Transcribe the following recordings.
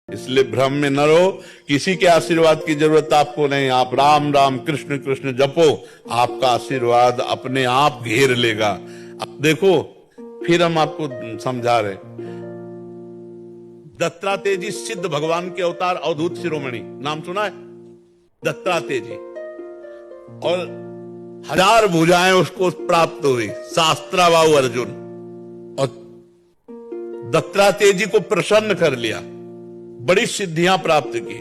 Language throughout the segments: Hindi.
इसलिए भ्रम में न रहो, किसी के आशीर्वाद की जरूरत आपको नहीं। आप राम राम कृष्ण कृष्ण जपो, आपका आशीर्वाद अपने आप घेर लेगा। अब देखो, फिर हम आपको समझा रहे, दत्तात्रेय जी सिद्ध भगवान के अवतार, अवधूत शिरोमणि, नाम सुना है दत्तात्रेय जी, और 1000 भुजाएं उसको प्राप्त हुई, शास्त्राबाहु अर्जुन, और दत्तात्रेय जी को प्रसन्न कर लिया, बड़ी सिद्धियां प्राप्त की,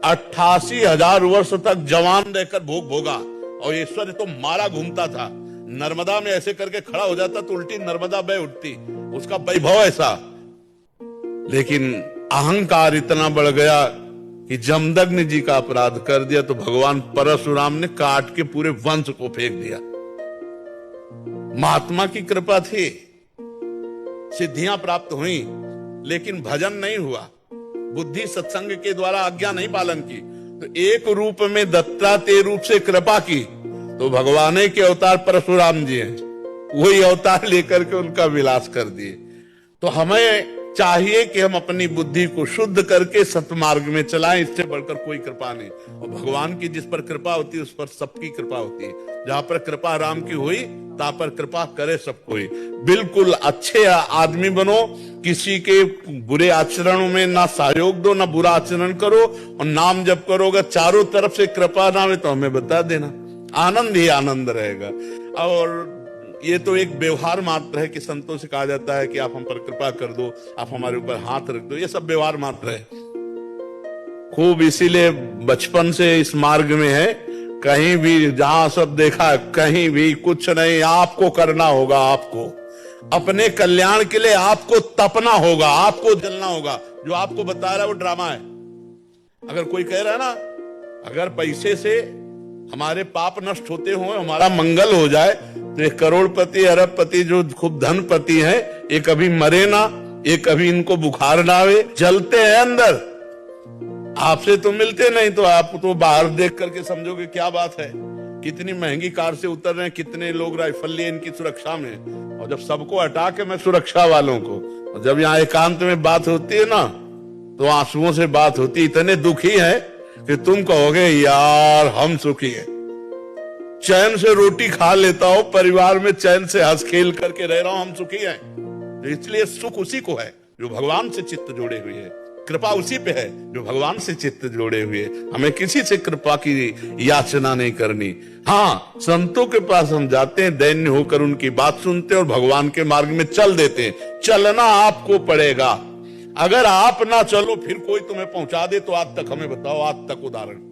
88,000 वर्ष तक जवान रहकर भोग भोगा। और ऐश्वर्य तो मारा घूमता था, नर्मदा में ऐसे करके खड़ा हो जाता तो उल्टी नर्मदा बह उठती, उसका वैभव ऐसा। लेकिन अहंकार इतना बढ़ गया कि जमदग्नि जी का अपराध कर दिया तो भगवान परशुराम ने काट के पूरे वंश को फेंक दिया। महात्मा की कृपा थी, सिद्धियां प्राप्त हुई, लेकिन भजन नहीं हुआ, बुद्धि सत्संग के द्वारा आज्ञा नहीं पालन की। तो एक रूप में दत्तात्रेय रूप से कृपा की तो भगवान के अवतार परशुराम जी हैं, वही अवतार लेकर के उनका विलास कर दिए। तो हमें चाहिए कि हम अपनी बुद्धि को शुद्ध करके सतमार्ग में चलाएं, इससे बढ़कर कोई कृपा नहीं। और भगवान की जिस पर कृपा होती है उस पर सबकी कृपा होती है। जहां पर कृपा राम की हुई ता पर कृपा करे सब कोई। बिल्कुल अच्छे आदमी बनो, किसी के बुरे आचरणों में ना सहयोग दो, ना बुरा आचरण करो, और नाम जप करोगे, चारों तरफ से कृपा नाम है तो हमें बता देना, आनंद ही आनंद रहेगा। और ये तो एक व्यवहार मात्र है कि संतों से कहा जाता है कि आप हम पर कृपा कर दो, आप हमारे ऊपर हाथ रख दो, ये सब व्यवहार मात्र है। खूब इसीलिए बचपन से इस मार्ग में है, कहीं भी जहां सब देखा, कहीं भी कुछ नहीं, आपको करना होगा, आपको अपने कल्याण के लिए आपको तपना होगा, आपको जलना होगा। जो आपको बता रहा है वो ड्रामा है। अगर कोई कह रहा है ना, अगर पैसे से हमारे पाप नष्ट होते हो, हमारा मंगल हो जाए, तो ये करोड़पति अरबपति जो खूब धनपति हैं, ये कभी मरे ना, ये कभी इनको बुखार ना आवे, जलते हैं अंदर। आपसे तो मिलते नहीं, तो आप तो बाहर देख करके समझोगे क्या बात है, कितनी महंगी कार से उतर रहे हैं, कितने लोग राइफल लिए इनकी सुरक्षा में। और जब सबको हटा के मैं सुरक्षा वालों को, और जब यहाँ एकांत में बात होती है ना, तो आंसुओं से बात होती, इतने दुखी है कि तुम कहोगे यार हम सुखी हैं, चैन से रोटी खा लेता हूं, परिवार में चैन से हंस खेल करके रह रहा हूं, हम सुखी हैं। तो इसलिए सुख उसी को है जो भगवान से चित्त जोड़े हुए है, कृपा उसी पे है जो भगवान से चित्त जोड़े हुए। हमें किसी से कृपा की याचना नहीं करनी। हाँ, संतों के पास हम जाते हैं, दैन्य होकर उनकी बात सुनते हैं और भगवान के मार्ग में चल देते हैं। चलना आपको पड़ेगा, अगर आप ना चलो फिर कोई तुम्हें पहुंचा दे, तो आज तक हमें बताओ, आज तक उदाहरण।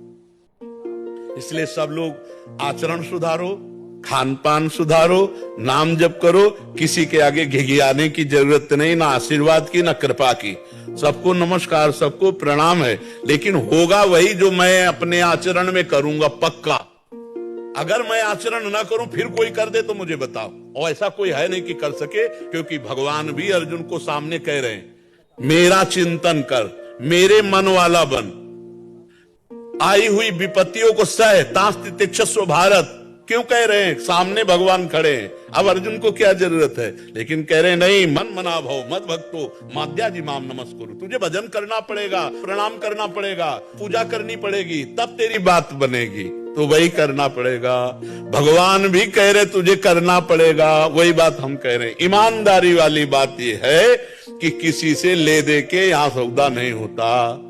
इसलिए सब लोग आचरण सुधारो, खान पान सुधारो, नाम जप करो, किसी के आगे घिघियाने की जरूरत नहीं, ना आशीर्वाद की ना कृपा की। सबको नमस्कार, सबको प्रणाम है, लेकिन होगा वही जो मैं अपने आचरण में करूंगा, पक्का। अगर मैं आचरण ना करूं फिर कोई कर दे तो मुझे बताओ, और ऐसा कोई है नहीं कि कर सके, क्योंकि भगवान भी अर्जुन को सामने कह रहे हैं, मेरा चिंतन कर, मेरे मन वाला बन, आई हुई विपत्तियों को सह, तास्ति तिक्षस्व भारत। क्यों कह रहे हैं? सामने भगवान खड़े हैं, अब अर्जुन को क्या जरूरत है, लेकिन कह रहे हैं नहीं, मन मना भव मत भक्तो माद्याजी माम नमस्कुरु। तुझे भजन करना पड़ेगा, प्रणाम करना पड़ेगा, पूजा करनी पड़ेगी, तब तेरी बात बनेगी। तो वही करना पड़ेगा, भगवान भी कह रहे तुझे करना पड़ेगा, वही बात हम कह रहे हैं। ईमानदारी वाली बात यह है कि किसी से ले दे के यहां सौदा नहीं होता,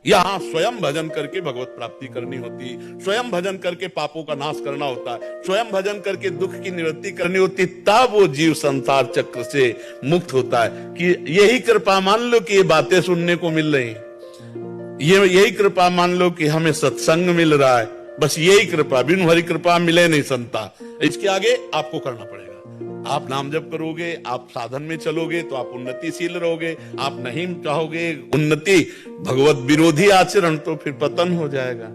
यहां स्वयं भजन करके भगवत प्राप्ति करनी होती, स्वयं भजन करके पापों का नाश करना होता है, स्वयं भजन करके दुख की निवृत्ति करनी होती, तब वो जीव संसार चक्र से मुक्त होता है। कि यही कृपा मान लो कि ये बातें सुनने को मिल रही, यही कृपा मान लो कि हमें सत्संग मिल रहा है, बस यही कृपा, बिनु हरि कृपा मिले नहीं संता। इसके आगे आपको करना पड़ेगा। आप नाम जप करोगे, आप साधन में चलोगे तो आप उन्नतिशील रहोगे। आप नहीं चाहोगे उन्नति, भगवत विरोधी आचरण, तो फिर पतन हो जाएगा।